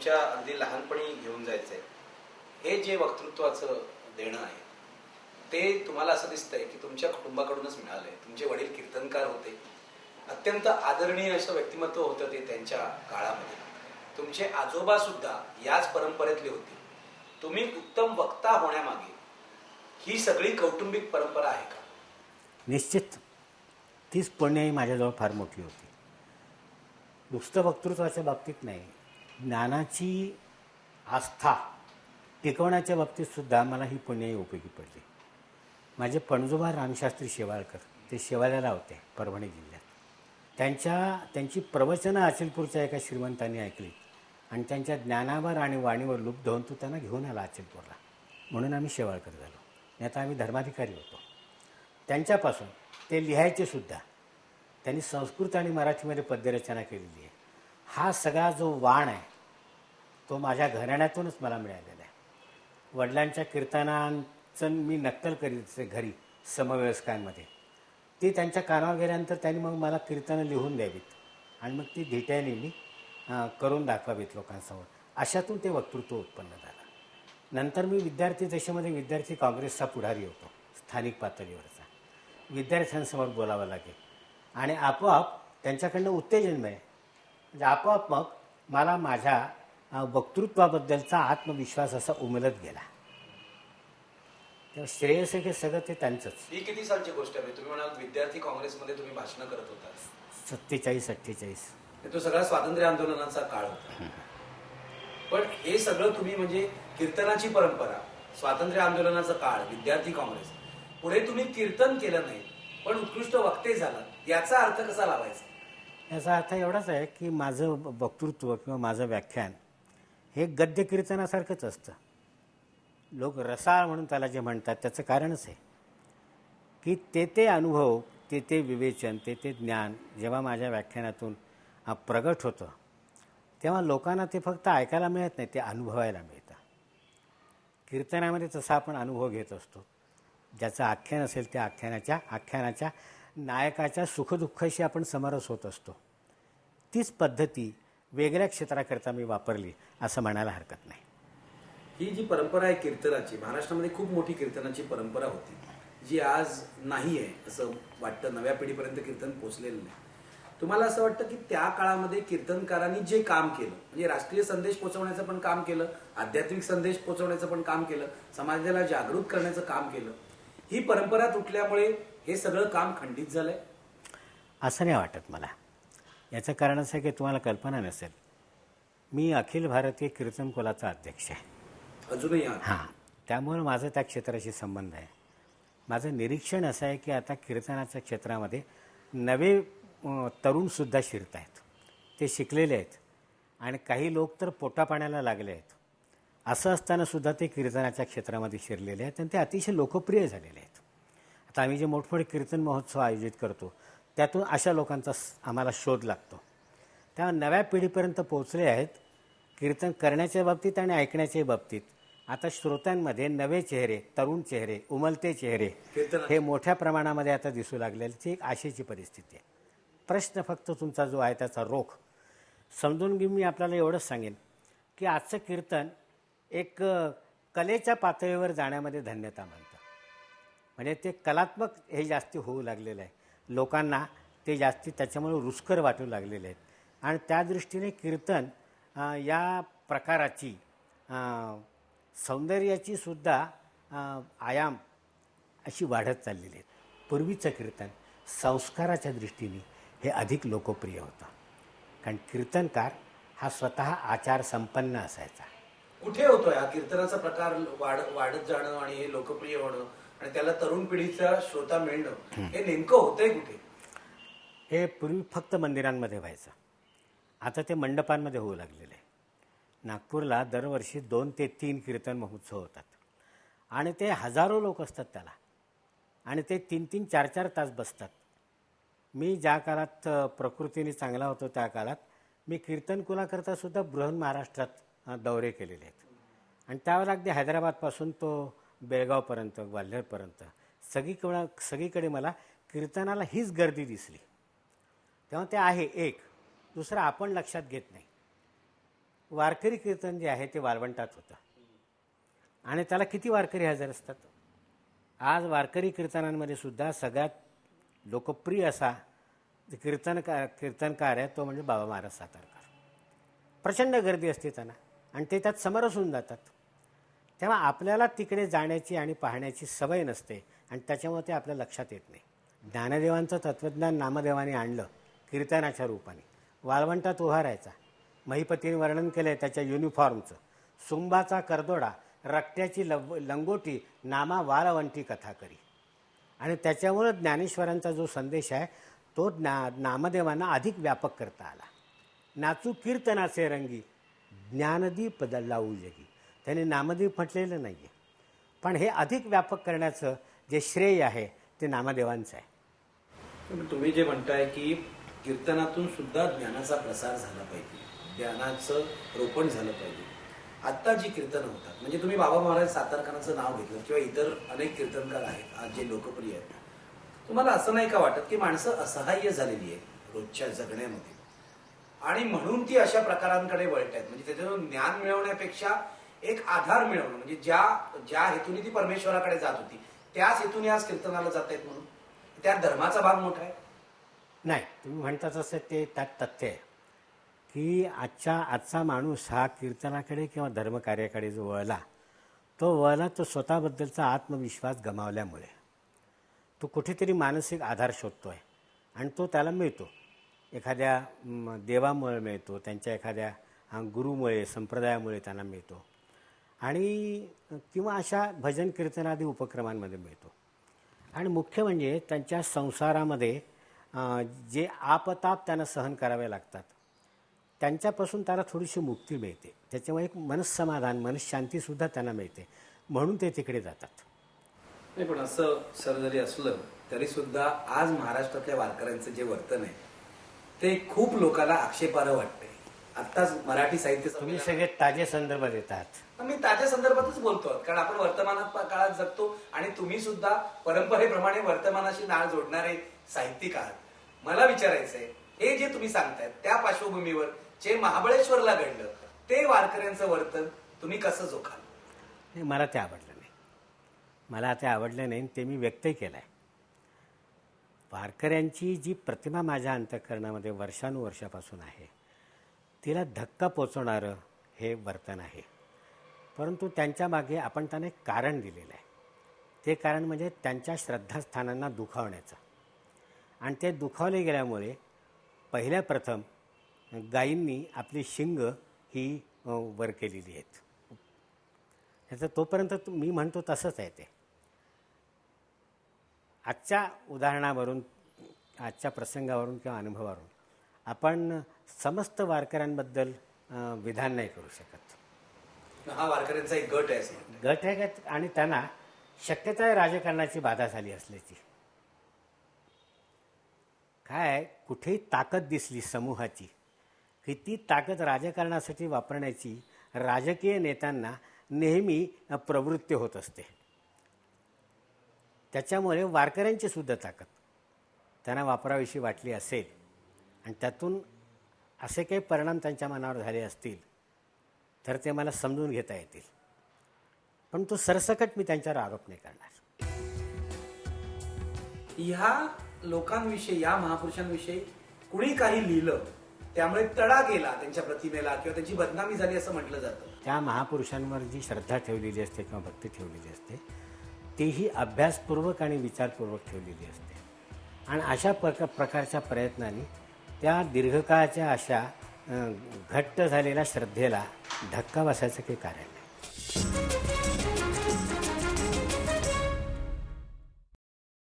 तुमच्या अगदी लहानपणी घेऊन जायचंय, हे जे वक्तृत्वाचं देणं आहे ते तुम्हाला असं दिसतंय की तुमच्या कुटुंबाकडूनच मिळालंय. तुमचे वडील कीर्तनकार होते, अत्यंत आदरणीय असं व्यक्तिमत्व होतं ते त्यांच्या काळामध्ये. तुमचे आजोबा सुद्धा याच परंपरेतले होते. तुम्ही उत्तम वक्ता होण्यामागे ही सगळी कौटुंबिक परंपरा आहे का? निश्चित तीच पुण्याई माझ्याजवळ फार मोठी होती. नुसतं वक्तृत्वाच्या बाबतीत नाही, ज्ञानाची आस्था टिकवण्याच्या बाबतीतसुद्धा मला ही पुण्याई उपयोगी पडली. माझे पणजोबा रामशास्त्री शेवाळकर ते शेवाळ्याला होते परभणी जिल्ह्यात. त्यांची प्रवचनं अचलपूरच्या एका श्रीमंतांनी ऐकली आणि त्यांच्या ज्ञानावर आणि वाणीवर लुब्ध होऊन तो त्यांना घेऊन आला अचलपूरला. म्हणून आम्ही शेवाळकर झालो. आणि आता आम्ही धर्माधिकारी होतो. त्यांच्यापासून ते लिहायचे सुद्धा. त्यांनी संस्कृत आणि मराठीमध्ये पद्यरचना केलेली आहे. हा सगळा जो वाण आहे तो माझ्या घराण्यातूनच मला मिळालेला आहे. वडिलांच्या कीर्तनांचं मी नक्कल करीत घरी समवयस्कांमध्ये. ती त्यांच्या कानावर गेल्यानंतर त्यांनी मग मला कीर्तनं लिहून द्यावीत आणि मग ती धिट्याने मी करून दाखवावीत लोकांसमोर. अशातून ते वक्तृत्व उत्पन्न झालं. नंतर मी विद्यार्थी दशेमध्ये विद्यार्थी काँग्रेसचा पुढारी होतो, स्थानिक पातळीवरचा. विद्यार्थ्यांसमोर बोलावं लागेल आणि आपोआप त्यांच्याकडनं उत्तेजन मिळेल. म्हणजे आपोआप मग मला माझ्या वक्तृत्वाबद्दलचा आत्मविश्वास असा उमलत गेला. तेव्हा श्रेयस हे सगळं ते त्यांचंच. ही किती सालची गोष्ट आहे? तुम्ही म्हणाल विद्यार्थी काँग्रेसमध्ये तुम्ही भाषणं करत होता. 47-48. तो सगळा स्वातंत्र्य आंदोलनाचा काळ होता. पण हे सगळं तुम्ही म्हणजे कीर्तनाची परंपरा, स्वातंत्र्य आंदोलनाचा काळ, विद्यार्थी काँग्रेस, पुढे तुम्ही कीर्तन केलं नाही पण उत्कृष्ट वक्ते झाला, याचा अर्थ कसा लावायचा? याचा अर्थ एवढाच आहे की माझं वक्तृत्व किंवा माझं व्याख्यान हे गद्य कीर्तनासारखंच असतं. लोक रसाळ म्हणून त्याला जे म्हणतात त्याचं कारणच आहे की ते अनुभव, ते विवेचन, ते ज्ञान जेव्हा माझ्या व्याख्यानातून प्रगट होतं तेव्हा लोकांना ते फक्त ऐकायला मिळत नाही, ते अनुभवायला मिळतं. कीर्तनामध्ये तसा आपण अनुभव घेत असतो. ज्याचं आख्यान असेल त्या आख्यानाच्या नायकाच्या सुखदुःखाशी आपण समरस होत असतो. तीच पद्धती वेगळ्या क्षेत्राकरता मी वापरली असं म्हणायला हरकत नाही. ही जी परंपरा आहे कीर्तनाची, महाराष्ट्रामध्ये खूप मोठी कीर्तनाची परंपरा होती जी आज नाही आहे असं वाटतं. नव्या पिढीपर्यंत कीर्तन पोचलेलं नाही. तुम्हाला असं वाटतं की त्या काळामध्ये कीर्तनकारांनी जे काम केलं, म्हणजे राष्ट्रीय संदेश पोचवण्याचं पण काम केलं, आध्यात्मिक संदेश पोचवण्याचं पण काम केलं, समाजाला जागृत करण्याचं काम केलं, ही परंपरा तुटल्यामुळे हे सगळं काम खंडित झालंय? असं नाही वाटत मला. याचं कारण असं आहे की तुम्हाला कल्पना नसेल, मी अखिल भारतीय कीर्तन कुलाचा अध्यक्ष आहे अजूनही. हां, त्यामुळे माझं त्या क्षेत्राशी संबंध आहे. माझं निरीक्षण असं आहे की आता कीर्तनाच्या क्षेत्रामध्ये नवे तरुणसुद्धा शिरत आहेत. ते शिकलेले आहेत आणि काही लोक तर पोटापाण्याला लागले आहेत. असं असतानासुद्धा ते कीर्तनाच्या क्षेत्रामध्ये शिरलेले आहेत आणि ते अतिशय लोकप्रिय झालेले आहेत. आता आम्ही जे मोठमोठे कीर्तन महोत्सव आयोजित करतो त्यातून अशा लोकांचा आम्हाला शोध लागतो. त्या नव्या पिढीपर्यंत पोहोचले आहेत कीर्तन करण्याच्या बाबतीत आणि ऐकण्याच्या बाबतीत. आता श्रोत्यांमध्ये नवे चेहरे, तरुण चेहरे, उमलते चेहरे हे मोठ्या प्रमाणामध्ये आता दिसू लागलेली एक आशेची परिस्थिती आहे. प्रश्न फक्त तुमचा जो आहे त्याचा रोख समजून घेऊन मी आपल्याला एवढंच सांगेन की आजचं कीर्तन एक कलेच्या पातळीवर जाण्यामध्ये धन्यता मानतं. म्हणजे ते कलात्मक हे जास्ती होऊ लागलेलं आहे. लोकांना ते जास्ती त्याच्यामुळे रुचकर वाटू लागलेले आहेत आणि त्या दृष्टीने कीर्तन या प्रकाराची सौंदर्याची सुद्धा आयाम अशी वाढत चाललेली आहेत. पूर्वीचं कीर्तन संस्काराच्या दृष्टीने हे अधिक लोकप्रिय होतं, कारण कीर्तनकार हा स्वतः आचार संपन्न असायचा. कुठे होतो हा कीर्तनाचा प्रकार वाढत जाणं आणि हे लोकप्रिय होणं आणि त्याला तरुण पिढीचा श्रोता मिळणं, हे नेमकं होतंय कुठे? हे पूर्वी फक्त मंदिरांमध्ये व्हायचं, आता ते मंडपांमध्ये होऊ लागलेलं आहे. नागपूरला दरवर्षी 2 ते 3 कीर्तन महोत्सव होतात आणि ते हजारो लोक असतात त्याला आणि ते 3-3, 4-4 तास बसतात. मी ज्या काळात प्रकृतीने चांगला होतो त्या काळात मी कीर्तन कुलाकरता सुद्धा बृहन महाराष्ट्रात दौरे केलेले आहेत आणि त्यावर अगदी हैदराबादपासून तो बेळगावपर्यंत, ग्वाल्हेरपर्यंत सगळीकडे मला कीर्तनाला हीच गर्दी दिसली. तेव्हा ते आहे एक. दुसरं आपण लक्षात घेत नाही. वारकरी कीर्तन जे आहे ते वाळवंटात होतं आणि त्याला किती वारकरी हजर असतात. आज वारकरी कीर्तनांमध्ये सुद्धा सगळ्यात लोकप्रिय असा जे कीर्तनकार आहे तो म्हणजे बाबा महाराज सातारकर. प्रचंड गर्दी असते त्यांना आणि ते त्यात समरस होऊन जातात. तेव्हा आपल्याला तिकडे जाण्याची आणि पाहण्याची सवय नसते आणि त्याच्यामुळे ते आपल्या लक्षात येत नाही. ज्ञानदेवांचं तत्त्वज्ञान नामदेवाने आणलं कीर्तनाच्या रूपाने. वाळवंटात उभा राहायचा. महिपतीने वर्णन केलं आहे त्याच्या युनिफॉर्मचं. सुंबाचा करदोडा, रक्त्याची लंगोटी, नामा वाळवंटी कथा करी. आणि त्याच्यामुळं ज्ञानेश्वरांचा जो संदेश आहे तो नामदेवांना अधिक व्यापक करता आला. नाचू कीर्तनाचे रंगी, ज्ञानदीप लावू जगी. त्याने नामदीप म्हटलेलं नाही आहे, पण हे अधिक व्यापक करण्याचं जे श्रेय आहे ते नामदेवांचं आहे. तुम्ही जे म्हणताय की कीर्तनातून सुद्धा ज्ञानाचा प्रसार झाला पाहिजे, ज्ञानाचं रोपण झालं पाहिजे. आत्ता जी कीर्तनं होतात, म्हणजे तुम्ही बाबा महाराज सातारकरांचं नाव घेतलं किंवा इतर अनेक कीर्तनकार आहेत आज जे लोकप्रिय आहेत, तुम्हाला असं नाही का वाटत की माणसं असहाय्य झालेली आहेत रोजच्या जगण्यामध्ये आणि म्हणून ती अशा प्रकारांकडे वळत आहेत? म्हणजे त्याच्यातून ज्ञान मिळवण्यापेक्षा एक आधार मिळवणं, म्हणजे ज्या हेतूने ती परमेश्वराकडे जात होती त्याच हेतूने आज कीर्तनाला जात आहेत, म्हणून त्या धर्माचा भाग मोठा आहे. नाही, तुम्ही म्हणता तसं ते त्यात तथ्य आहे की आजचा माणूस हा कीर्तनाकडे किंवा धर्मकार्याकडे जो वळला तो स्वतःबद्दलचा आत्मविश्वास गमावल्यामुळे. तो कुठेतरी मानसिक आधार शोधतो आहे आणि तो त्याला मिळतो. एखाद्या देवामुळे मिळतो, त्यांच्या एखाद्या गुरुमुळे, संप्रदायामुळे त्यांना मिळतो आणि किंवा अशा भजन कीर्तनादी उपक्रमांमध्ये मिळतो. आणि मुख्य म्हणजे त्यांच्या संसारामध्ये जे आपताप त्यांना सहन करावे लागतात त्यांच्यापासून त्याला थोडीशी मुक्ती मिळते. त्याच्यामुळे एक मनस्समाधान, मनशांतीसुद्धा त्यांना मिळते, म्हणून ते तिकडे जातात. नाही, पण असं सर जरी असलं तरी सुद्धा आज महाराष्ट्रातल्या वारकऱ्यांचं जे वर्तन आहे ते खूप लोकांना आक्षेपार्ह वाटते. आत्ताच मराठी साहित्य तुम्ही सगळे ताजे संदर्भ देतात. मी ताज्या संदर्भातच बोलतो, कारण आपण वर्तमानात काळात जगतो आणि तुम्ही सुद्धा परंपरेप्रमाणे वर्तमानाशी नाळ जोडणारे साहित्यिक आहात. मला विचारायचंय, हे जे तुम्ही सांगतायत त्या पार्श्वभूमीवर जे महाबळेश्वरला घडलं ते वारकऱ्यांचं वर्तन तुम्ही कसं जोखाल? नाही, मला ते आवडलं नाही. मला ते आवडलं नाही, ते मी व्यक्तही केलं आहे. वारकऱ्यांची जी प्रतिमा माझ्या अंतःकरणामध्ये वर्षानुवर्षापासून आहे तिला धक्का पोचवणारं हे वर्तन आहे. परंतु त्यांच्या मागे आपण त्यांना एक कारण दिलेलं आहे. ते कारण म्हणजे त्यांच्या श्रद्धास्थानांना दुखावण्याचं. आणि ते दुखावले गेल्यामुळे पहिल्या प्रथम गायींनी आपली शिंग ही वर केलेली आहेत. ह्याचं तोपर्यंत मी म्हणतो तसंच आहे ते. आजच्या उदाहरणावरून, आजच्या प्रसंगावरून किंवा अनुभवावरून आपण समस्त वारकऱ्यांबद्दल विधान नाही करू शकत. हा वारकऱ्यांचा एक गट आहे. गट आहे आणि त्यांना शक्यता आहे राजकारणाची बाधा झाली असल्याची. काय कुठेही ताकद दिसली समूहाची की ती ताकद राजकारणासाठी वापरण्याची राजकीय नेत्यांना नेहमी प्रवृत्ती होत असते. त्याच्यामुळे वारकऱ्यांची सुद्धा ताकद त्यांना वापराविषयी वाटली असेल आणि त्यातून असे काही परिणाम त्यांच्या मनावर झाले असतील तर ते मला समजून घेता येतील. पण तो सरसकट मी त्यांच्यावर आरोप नाही करणार. ह्या लोकांविषयी, या महापुरुषांविषयी कुणी काही लिहिलं त्यामुळे तडा गेला त्यांच्या प्रतिमेला किंवा त्यांची बदनामी झाली असं म्हटलं जातं. त्या महापुरुषांवर जी श्रद्धा ठेवलेली असते किंवा भक्ती ठेवलेली असते तीही अभ्यासपूर्वक आणि विचारपूर्वक ठेवलेली असते. आणि अशा प्रकारच्या प्रयत्नांनी त्या दीर्घकाळाच्या अशा घट्ट झालेल्या श्रद्धेला धक्का बसायचं काही कारण नाही.